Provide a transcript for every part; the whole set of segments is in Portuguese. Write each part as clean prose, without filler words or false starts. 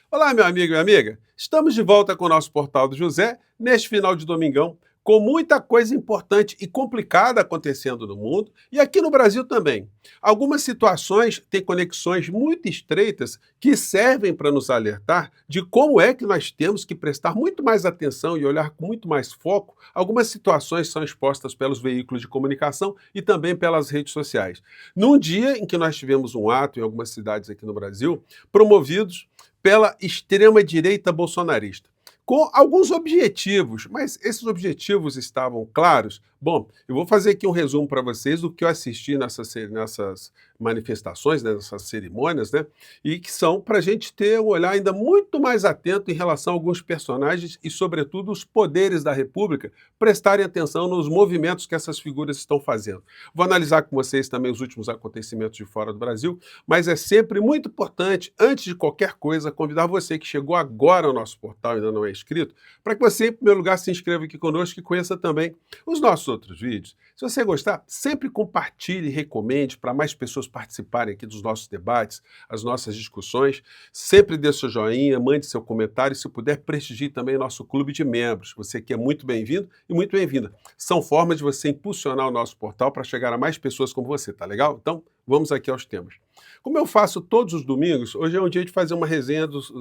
Olá, meu amigo e minha amiga. Estamos de volta com o nosso Portal do José, neste final de domingão, com muita coisa importante e complicada acontecendo no mundo e aqui no Brasil também. Algumas situações têm conexões muito estreitas que servem para nos alertar de como é que nós temos que prestar muito mais atenção e olhar com muito mais foco. Algumas situações são expostas pelos veículos de comunicação e também pelas redes sociais. Num dia em que nós tivemos um ato em algumas cidades aqui no Brasil, promovidos pela extrema-direita bolsonarista, com alguns objetivos, mas esses objetivos estavam claros? Bom, eu vou fazer aqui um resumo para vocês do que eu assisti nessas manifestações, né, nessas cerimônias, né, e que são para a gente ter um olhar ainda muito mais atento em relação a alguns personagens e, sobretudo, os poderes da República prestarem atenção nos movimentos que essas figuras estão fazendo. Vou analisar com vocês também os últimos acontecimentos de fora do Brasil, mas é sempre muito importante, antes de qualquer coisa, convidar você que chegou agora ao nosso portal e ainda não é inscrito, para que você, em primeiro lugar, se inscreva aqui conosco e conheça também os nossos outros vídeos. Se você gostar, sempre compartilhe e recomende para mais pessoas participarem aqui dos nossos debates, as nossas discussões. Sempre dê seu joinha, mande seu comentário e, se puder, prestigie também nosso clube de membros. Você que é muito bem-vindo e muito bem-vinda. São formas de você impulsionar o nosso portal para chegar a mais pessoas como você, tá legal? Então, vamos aqui aos temas. Como eu faço todos os domingos, hoje é um dia de fazer uma resenha dos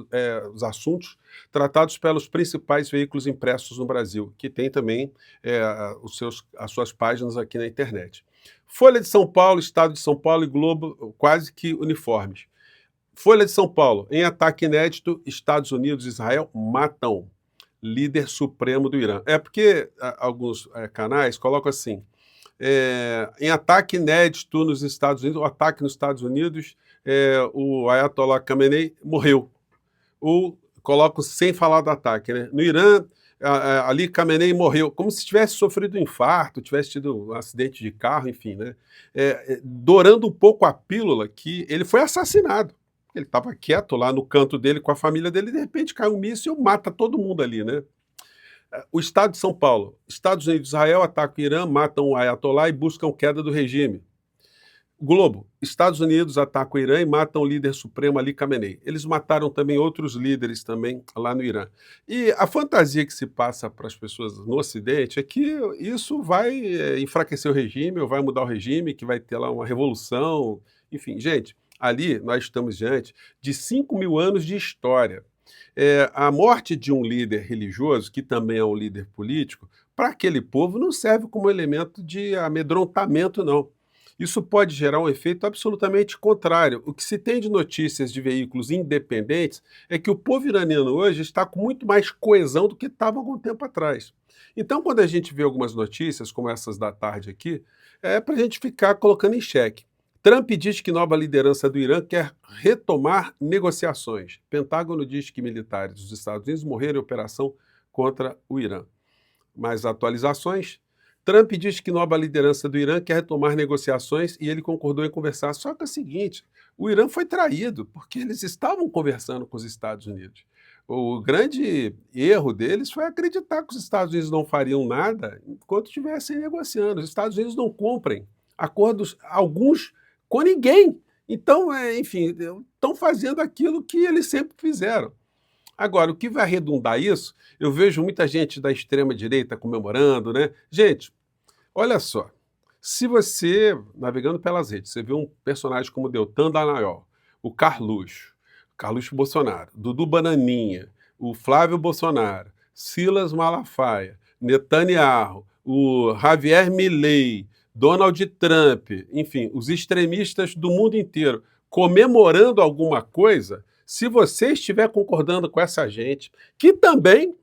assuntos tratados pelos principais veículos impressos no Brasil, que tem também as suas páginas aqui na internet. Folha de São Paulo, Estado de São Paulo e Globo quase que uniformes. Folha de São Paulo, em ataque inédito, Estados Unidos e Israel matam líder supremo do Irã. É porque alguns canais colocam assim, em ataque inédito nos Estados Unidos, o ataque nos Estados Unidos, o Ayatollah Khamenei morreu. Ou coloco sem falar do ataque, né? No Irã, Ali Khamenei morreu, como se tivesse sofrido um infarto, tivesse tido um acidente de carro, enfim, né? Dourando um pouco a pílula que ele foi assassinado. Ele estava quieto lá no canto dele com a família dele, e de repente cai um míssil e mata todo mundo ali, né? O Estado de São Paulo, Estados Unidos e Israel atacam o Irã, matam o Ayatollah e buscam queda do regime. Globo, Estados Unidos atacam o Irã e matam o líder supremo Ali Khamenei. Eles mataram também outros líderes também lá no Irã. E a fantasia que se passa para as pessoas no Ocidente é que isso vai enfraquecer o regime, ou vai mudar o regime, que vai ter lá uma revolução. Enfim, gente, ali nós estamos diante de 5.000 anos de história. A morte de um líder religioso, que também é um líder político, para aquele povo não serve como elemento de amedrontamento, não. Isso pode gerar um efeito absolutamente contrário. O que se tem de notícias de veículos independentes é que o povo iraniano hoje está com muito mais coesão do que estava algum tempo atrás. Então, quando a gente vê algumas notícias, como essas da tarde aqui, é para a gente ficar colocando em xeque. Trump diz que nova liderança do Irã quer retomar negociações. Pentágono diz que militares dos Estados Unidos morreram em operação contra o Irã. Mais atualizações. Trump diz que nova liderança do Irã quer retomar negociações e ele concordou em conversar. Só que é o seguinte, o Irã foi traído, porque eles estavam conversando com os Estados Unidos. O grande erro deles foi acreditar que os Estados Unidos não fariam nada enquanto estivessem negociando. Os Estados Unidos não cumprem acordos, alguns, com ninguém. Então, enfim, estão fazendo aquilo que eles sempre fizeram. Agora, o que vai arredondar isso, eu vejo muita gente da extrema-direita comemorando, né? Gente, olha só, se você, navegando pelas redes, você vê um personagem como Deltan Dallagnol, o Carluxo Bolsonaro, Dudu Bananinha, o Flávio Bolsonaro, Silas Malafaia, Netanyahu, o Javier Milei, Donald Trump, enfim, os extremistas do mundo inteiro comemorando alguma coisa, se você estiver concordando com essa gente, que também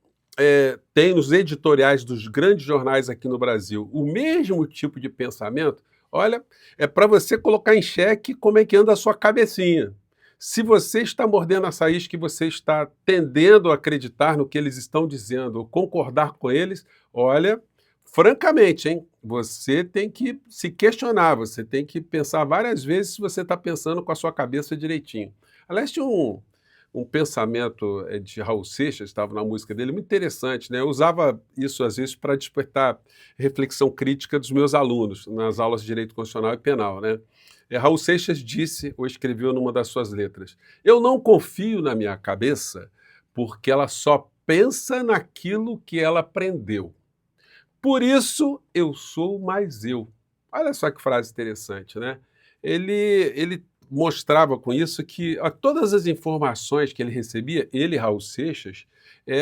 tem nos editoriais dos grandes jornais aqui no Brasil o mesmo tipo de pensamento, olha, é para você colocar em xeque como é que anda a sua cabecinha. Se você está mordendo essa isca e você está tendendo a acreditar no que eles estão dizendo, ou concordar com eles, olha, francamente, hein, você tem que se questionar, você tem que pensar várias vezes se você está pensando com a sua cabeça direitinho. Aliás, tinha um pensamento de Raul Seixas, estava na música dele, muito interessante, né? Eu usava isso às vezes para despertar reflexão crítica dos meus alunos nas aulas de Direito Constitucional e Penal, né? Raul Seixas disse, ou escreveu numa das suas letras, eu não confio na minha cabeça porque ela só pensa naquilo que ela aprendeu. Por isso eu sou mais eu. Olha só que frase interessante, né? Ele mostrava com isso que todas as informações que ele recebia, ele, Raul Seixas,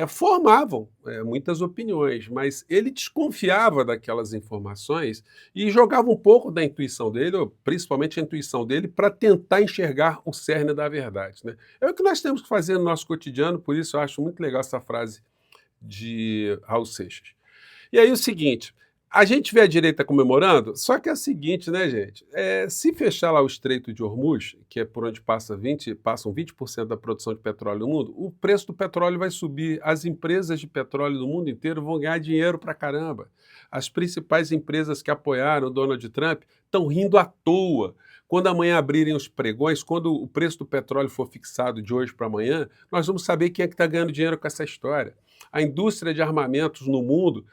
formavam muitas opiniões, mas ele desconfiava daquelas informações e jogava um pouco da intuição dele, ou principalmente a intuição dele, para tentar enxergar o cerne da verdade, né? É o que nós temos que fazer no nosso cotidiano, por isso eu acho muito legal essa frase de Raul Seixas. E aí o seguinte, a gente vê a direita comemorando, só que é o seguinte, né, gente? Se fechar lá o Estreito de Hormuz, que é por onde passam 20% da produção de petróleo no mundo, o preço do petróleo vai subir, as empresas de petróleo do mundo inteiro vão ganhar dinheiro pra caramba. As principais empresas que apoiaram o Donald Trump estão rindo à toa. Quando amanhã abrirem os pregões, quando o preço do petróleo for fixado de hoje para amanhã, nós vamos saber quem é que está ganhando dinheiro com essa história. A indústria de armamentos no mundo,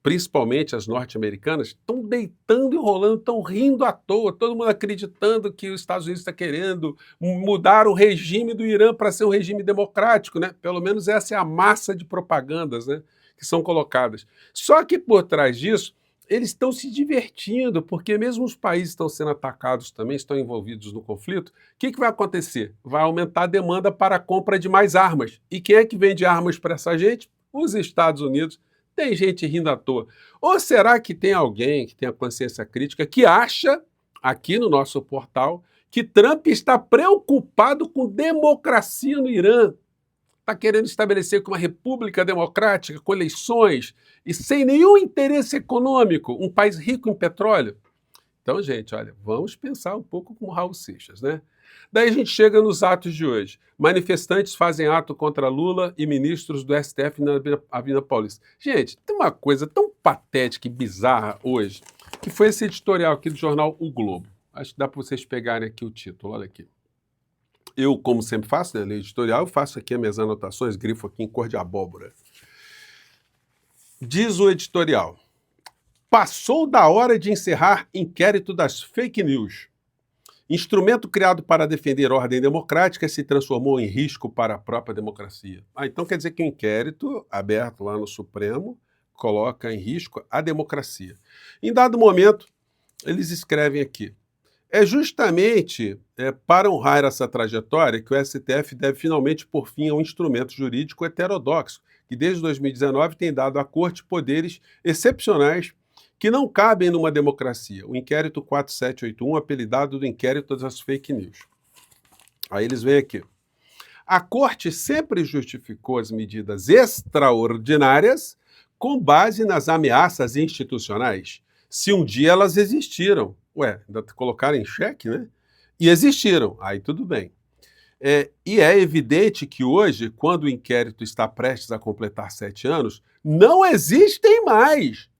principalmente as norte-americanas, estão deitando e rolando, estão rindo à toa, todo mundo acreditando que os Estados Unidos está querendo mudar o regime do Irã para ser um regime democrático, né? Pelo menos essa é a massa de propagandas, né, que são colocadas. Só que por trás disso, eles estão se divertindo, porque mesmo os países estão sendo atacados também, estão envolvidos no conflito, o que vai acontecer? Vai aumentar a demanda para a compra de mais armas. E quem é que vende armas para essa gente? Os Estados Unidos. Tem gente rindo à toa. Ou será que tem alguém que tem a consciência crítica que acha, aqui no nosso portal, que Trump está preocupado com democracia no Irã? Está querendo estabelecer uma república democrática, com eleições, e sem nenhum interesse econômico, um país rico em petróleo? Então, gente, olha, vamos pensar um pouco como Raul Seixas, né? Daí a gente chega nos atos de hoje. Manifestantes fazem ato contra Lula e ministros do STF na Avenida Paulista. Gente, tem uma coisa tão patética e bizarra hoje, que foi esse editorial aqui do jornal O Globo. Acho que dá para vocês pegarem aqui o título, olha aqui. Eu, como sempre faço, né, leio editorial, eu faço aqui as minhas anotações, grifo aqui em cor de abóbora. Diz o editorial: passou da hora de encerrar inquérito das fake news. Instrumento criado para defender ordem democrática se transformou em risco para a própria democracia. Então quer dizer que o inquérito aberto lá no Supremo coloca em risco a democracia. Em dado momento, eles escrevem aqui: é justamente para honrar essa trajetória que o STF deve finalmente pôr fim a um instrumento jurídico heterodoxo, que desde 2019 tem dado à Corte poderes excepcionais que não cabem numa democracia. O inquérito 4781, apelidado do inquérito das fake news. Aí eles vêm aqui. A Corte sempre justificou as medidas extraordinárias com base nas ameaças institucionais, se um dia elas existiram. Ué, ainda colocaram em xeque, né? E existiram, aí tudo bem. E é evidente que hoje, quando o inquérito está prestes a completar 7 anos, não existem mais.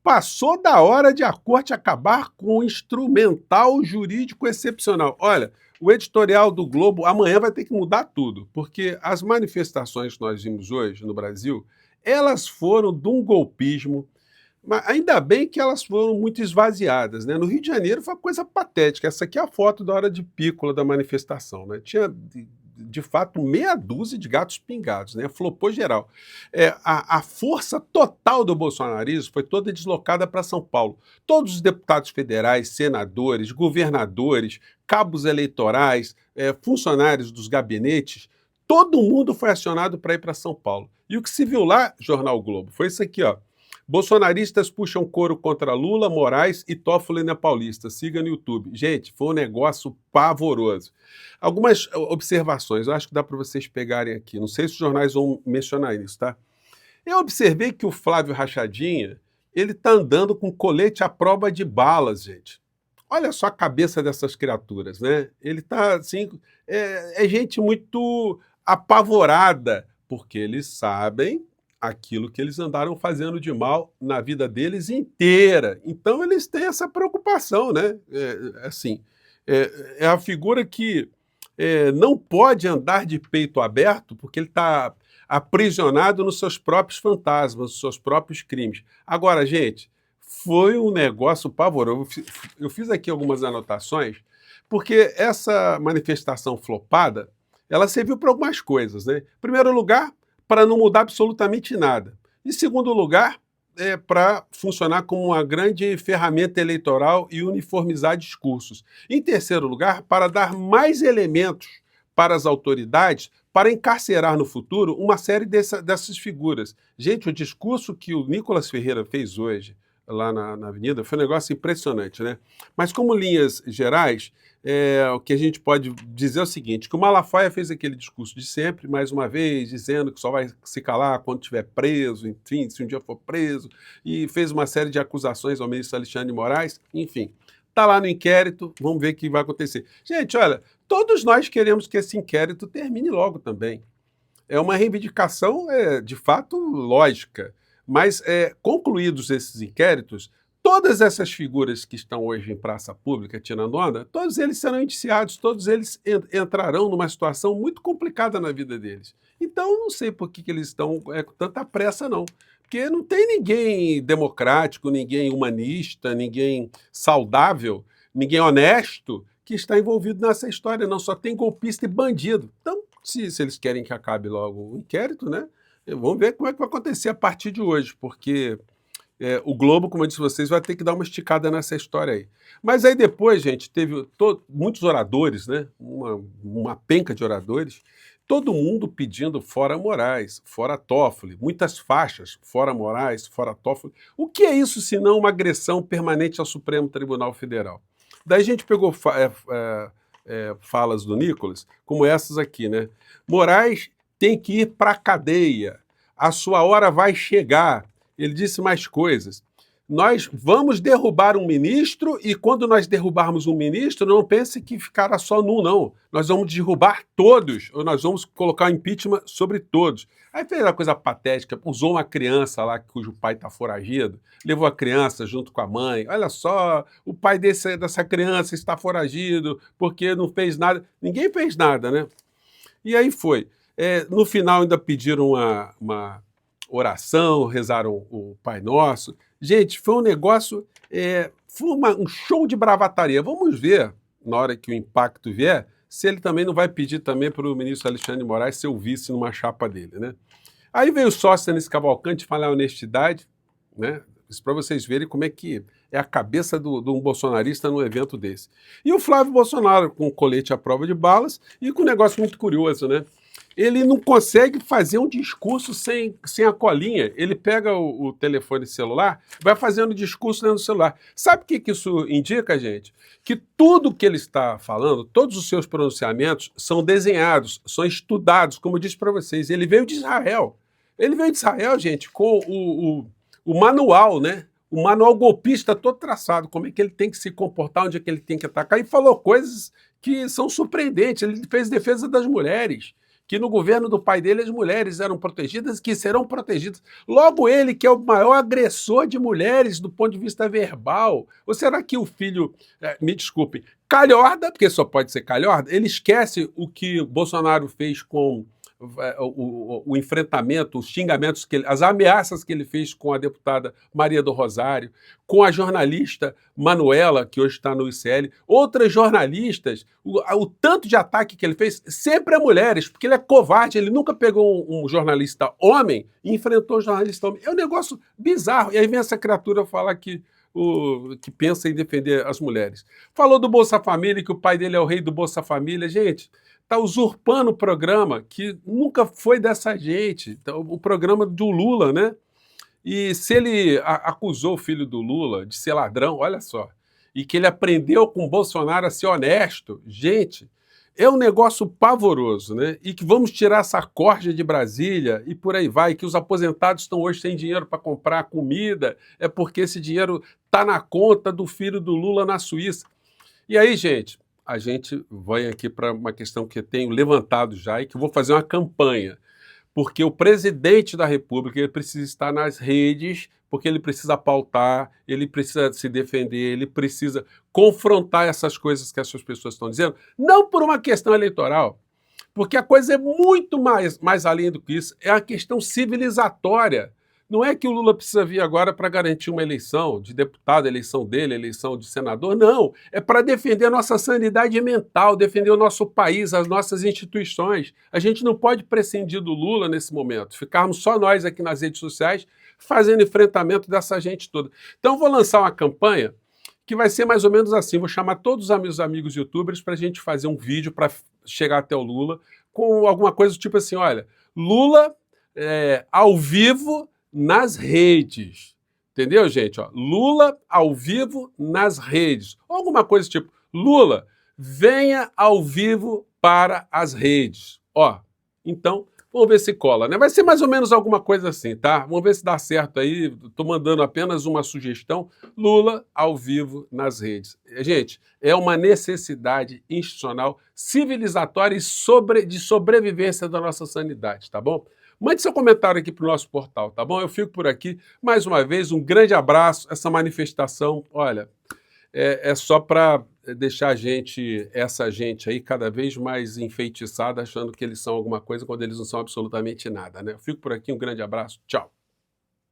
Passou da hora de a Corte acabar com o instrumental jurídico excepcional. Olha, o editorial do Globo amanhã vai ter que mudar tudo, porque as manifestações que nós vimos hoje no Brasil, elas foram de um golpismo, mas ainda bem que elas foram muito esvaziadas, né? No Rio de Janeiro foi uma coisa patética. Essa aqui é a foto da hora de pícola da manifestação, né? Tinha, de fato, meia dúzia de gatos pingados, né? Flopou geral. A força total do bolsonarismo foi toda deslocada para São Paulo. Todos os deputados federais, senadores, governadores, cabos eleitorais, funcionários dos gabinetes, todo mundo foi acionado para ir para São Paulo. E o que se viu lá, Jornal Globo, foi isso aqui, ó. Bolsonaristas puxam coro contra Lula, Moraes e Toffoli na Paulista. Siga no YouTube. Gente, foi um negócio pavoroso. Algumas observações, eu acho que dá para vocês pegarem aqui. Não sei se os jornais vão mencionar isso, tá? Eu observei que o Flávio Rachadinha, ele tá andando com colete à prova de balas, gente. Olha só a cabeça dessas criaturas, né? Ele tá assim, é gente muito apavorada, porque eles sabem aquilo que eles andaram fazendo de mal na vida deles inteira. Então eles têm essa preocupação, né? É a figura que não pode andar de peito aberto porque ele está aprisionado nos seus próprios fantasmas, nos seus próprios crimes. Agora, gente, foi um negócio pavoroso. Eu fiz aqui algumas anotações, porque essa manifestação flopada, ela serviu para algumas coisas, né? Em primeiro lugar, para não mudar absolutamente nada. Em segundo lugar, para funcionar como uma grande ferramenta eleitoral e uniformizar discursos. Em terceiro lugar, para dar mais elementos para as autoridades para encarcerar no futuro uma série dessas figuras. Gente, o discurso que o Nicolas Ferreira fez hoje, lá na Avenida, foi um negócio impressionante, né? Mas como linhas gerais, o que a gente pode dizer é o seguinte, que o Malafaia fez aquele discurso de sempre, mais uma vez, dizendo que só vai se calar quando estiver preso, enfim, se um dia for preso, e fez uma série de acusações ao ministro Alexandre de Moraes, enfim. Está lá no inquérito, vamos ver o que vai acontecer. Gente, olha, todos nós queremos que esse inquérito termine logo também. É uma reivindicação, de fato, lógica. Mas, concluídos esses inquéritos, todas essas figuras que estão hoje em praça pública tirando onda, todos eles serão indiciados, todos eles entrarão numa situação muito complicada na vida deles. Então, eu não sei por que eles estão com tanta pressa, não. Porque não tem ninguém democrático, ninguém humanista, ninguém saudável, ninguém honesto que está envolvido nessa história, não. Só tem golpista e bandido. Então, se eles querem que acabe logo o inquérito, né? Vamos ver como é que vai acontecer a partir de hoje, porque o Globo, como eu disse a vocês, vai ter que dar uma esticada nessa história aí. Mas aí depois, gente, teve muitos oradores, né? Uma penca de oradores, todo mundo pedindo fora Moraes, fora Toffoli, muitas faixas, fora Moraes, fora Toffoli. O que é isso senão uma agressão permanente ao Supremo Tribunal Federal? Daí a gente pegou falas do Nicolas, como essas aqui, né? Moraes tem que ir para a cadeia, a sua hora vai chegar. Ele disse mais coisas. Nós vamos derrubar um ministro e quando nós derrubarmos um ministro, não pense que ficará só num, não. Nós vamos derrubar todos, ou nós vamos colocar o impeachment sobre todos. Aí fez uma coisa patética, usou uma criança lá cujo pai está foragido, levou a criança junto com a mãe. Olha só, o pai dessa criança está foragido porque não fez nada. Ninguém fez nada, né? E aí foi. No final ainda pediram uma oração, rezaram o Pai Nosso. Gente, foi um negócio, foi um show de bravataria. Vamos ver, na hora que o impacto vier, se ele também não vai pedir também para o ministro Alexandre de Moraes ser o vice numa chapa dele, né? Aí veio o Sóstenes Cavalcante falar a honestidade, né? Isso para vocês verem como é que é a cabeça de um bolsonarista num evento desse. E o Flávio Bolsonaro com o colete à prova de balas e com um negócio muito curioso, né? Ele não consegue fazer um discurso sem a colinha. Ele pega o telefone celular, vai fazendo discurso dentro do celular. Sabe o que isso indica, gente? Que tudo que ele está falando, todos os seus pronunciamentos são desenhados, são estudados, como eu disse para vocês. Ele veio de Israel. Ele veio de Israel, gente, com o manual, né? O manual golpista todo traçado, como é que ele tem que se comportar, onde é que ele tem que atacar, e falou coisas que são surpreendentes. Ele fez defesa das mulheres, que no governo do pai dele as mulheres eram protegidas e que serão protegidas. Logo ele, que é o maior agressor de mulheres do ponto de vista verbal. Ou será que o filho, me desculpem, calhorda, porque só pode ser calhorda, ele esquece o que Bolsonaro fez com o enfrentamento, os xingamentos, as ameaças que ele fez com a deputada Maria do Rosário, com a jornalista Manuela, que hoje está no ICL, outras jornalistas, o tanto de ataque que ele fez, sempre a mulheres, porque ele é covarde, ele nunca pegou um jornalista homem e enfrentou um jornalista homem. É um negócio bizarro. E aí vem essa criatura falar que pensa em defender as mulheres. Falou do Bolsa Família, que o pai dele é o rei do Bolsa Família. Gente, está usurpando o programa que nunca foi dessa gente, então, o programa do Lula, né? E se ele acusou o filho do Lula de ser ladrão, olha só, e que ele aprendeu com o Bolsonaro a ser honesto, gente, é um negócio pavoroso, né? E que vamos tirar essa corja de Brasília e por aí vai, que os aposentados estão hoje sem dinheiro para comprar comida, é porque esse dinheiro está na conta do filho do Lula na Suíça. E aí, gente, a gente vai aqui para uma questão que eu tenho levantado já e que eu vou fazer uma campanha, porque o presidente da República ele precisa estar nas redes porque ele precisa pautar, ele precisa se defender, ele precisa confrontar essas coisas que essas pessoas estão dizendo, não por uma questão eleitoral, porque a coisa é muito mais além do que isso, é a questão civilizatória. Não é que o Lula precisa vir agora para garantir uma eleição de deputado, eleição dele, eleição de senador, não. É para defender a nossa sanidade mental, defender o nosso país, as nossas instituições. A gente não pode prescindir do Lula nesse momento, ficarmos só nós aqui nas redes sociais fazendo enfrentamento dessa gente toda. Então vou lançar uma campanha que vai ser mais ou menos assim, vou chamar todos os meus amigos youtubers para a gente fazer um vídeo para chegar até o Lula com alguma coisa do tipo assim, olha, Lula ao vivo nas redes. Entendeu, gente? Ó, Lula ao vivo nas redes. Ou alguma coisa tipo, Lula, venha ao vivo para as redes. Ó, então, vamos ver se cola, né? Vai ser mais ou menos alguma coisa assim, tá? Vamos ver se dá certo aí. Estou mandando apenas uma sugestão. Lula ao vivo nas redes. Gente, é uma necessidade institucional, civilizatória e de sobrevivência da nossa sanidade, tá bom? Mande seu comentário aqui para o nosso portal, tá bom? Eu fico por aqui. Mais uma vez, um grande abraço. Essa manifestação, olha, é só para deixar essa gente aí cada vez mais enfeitiçada, achando que eles são alguma coisa quando eles não são absolutamente nada, né? Eu fico por aqui, um grande abraço. Tchau.